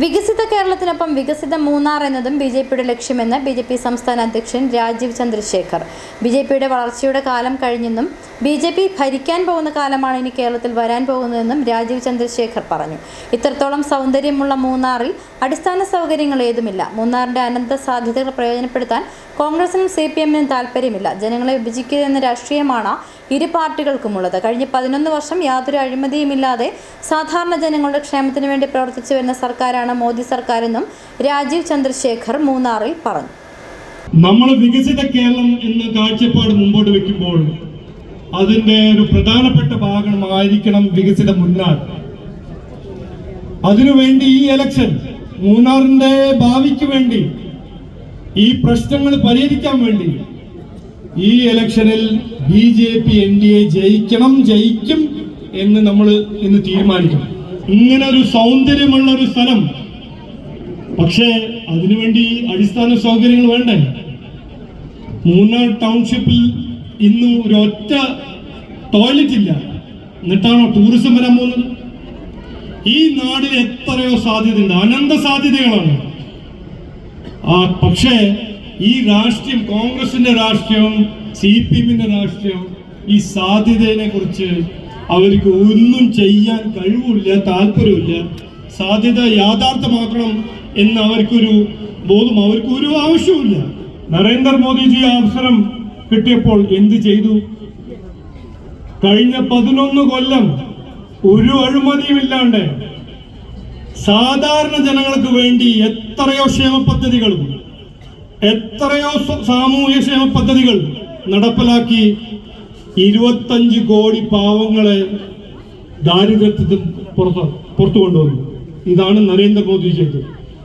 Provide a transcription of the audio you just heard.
വികസിത കേരളത്തിനൊപ്പം വികസിത മൂന്നാർ എന്നതും ബിജെപിയുടെ ലക്ഷ്യമെന്ന് ബിജെപി സംസ്ഥാന അധ്യക്ഷൻ രാജീവ് ചന്ദ്രശേഖർ. ബിജെപിയുടെ വളർച്ചയുടെ കാലം കഴിഞ്ഞെന്നും ബിജെപി ഭരിക്കാൻ പോകുന്ന കാലമാണ് ഇനി കേരളത്തിൽ വരാൻ പോകുന്നതെന്നും രാജീവ് ചന്ദ്രശേഖർ പറഞ്ഞു. ഇത്രത്തോളം സൗന്ദര്യമുള്ള മൂന്നാറിൽ അടിസ്ഥാന സൗകര്യങ്ങൾ ഏതുമില്ല. മൂന്നാറിന്റെ അനന്ത സാധ്യതകൾ പ്രയോജനപ്പെടുത്താൻ കോൺഗ്രസിനും CPM-നും താല്പര്യമില്ല. ജനങ്ങളെ വിഭജിക്കുക എന്ന രാഷ്ട്രീയമാണ് ഇരു പാർട്ടികൾക്കുമുള്ളത്. കഴിഞ്ഞ 11 വർഷം യാതൊരു അഴിമതിയുമില്ലാതെ സാധാരണ ജനങ്ങളുടെ ക്ഷേമത്തിനു വേണ്ടി പ്രവർത്തിച്ചു വരുന്ന സർക്കാരാണ് മോദി സർക്കാരെന്നും രാജീവ് ചന്ദ്രശേഖർ മൂന്നാറിൽ പറഞ്ഞു. നമ്മൾ വികസിത കേരളം എന്ന കാഴ്ചപ്പാട് മുമ്പോട്ട് വെക്കുമ്പോൾ അതിന്റെ ഒരു പ്രധാനപ്പെട്ട ഭാഗമായിരിക്കണം വികസിത മൂന്നാർ. അതിനുവേണ്ടി ഈ ഇലക്ഷൻ മൂന്നാറിന്റെ ഭാവിക്ക് വേണ്ടി, ഈ പ്രശ്നങ്ങൾ പരിഹരിക്കാൻ വേണ്ടി ഈ ഇലക്ഷനിൽ BJP NDA ജയിക്കും എന്ന് നമ്മൾ ഇന്ന് തീരുമാനിക്കണം. ഇങ്ങനെ ഒരു സൗന്ദര്യമുള്ള ഒരു സ്ഥലം, പക്ഷേ അതിനുവേണ്ടി അടിസ്ഥാന സൗകര്യങ്ങൾ വേണ്ടേ? മൂന്നാർ ടൗൺഷിപ്പിൽ ഇന്ന് ഒരൊറ്റ ടോയ്ലറ്റ് ഇല്ല. എന്നിട്ടാണോ ടൂറിസം വരാൻ പോകുന്നത്? ഈ നാടിന് എത്രയോ സാധ്യതയുണ്ട്, അനന്ത സാധ്യതകളാണ്. പക്ഷേ ഈ രാഷ്ട്രീയം, കോൺഗ്രസിന്റെ രാഷ്ട്രീയം, CPM-ന്റെ രാഷ്ട്രീയം, ഈ സാധ്യതയെ കുറിച്ച് അവർക്ക് ഒന്നും ചെയ്യാൻ കഴിവില്ല, താല്പര്യമില്ല. സാധ്യത യാഥാർത്ഥ്യമാക്കണം എന്ന് അവർക്കൊരു ബോധം, അവർക്കൊരു ആവശ്യമില്ല. നരേന്ദ്രമോദിജി അവസരം കിട്ടിയപ്പോൾ എന്ത് ചെയ്തു? കഴിഞ്ഞ 11 കൊല്ലം ഒരു അഴിമതിയുമില്ലാണ്ട് സാധാരണ ജനങ്ങൾക്ക് വേണ്ടി എത്രയോ ക്ഷേമ പദ്ധതികളും എത്രയോ സാമൂഹ്യ ക്ഷേമ പദ്ധതികൾ നടപ്പിലാക്കി 25 കോടി പാവങ്ങളെ ദാരിദ്ര്യത്തിൽ പുറത്തു കൊണ്ടുവന്നു. ഇതാണ് നരേന്ദ്രമോദി ചെയ്തത്.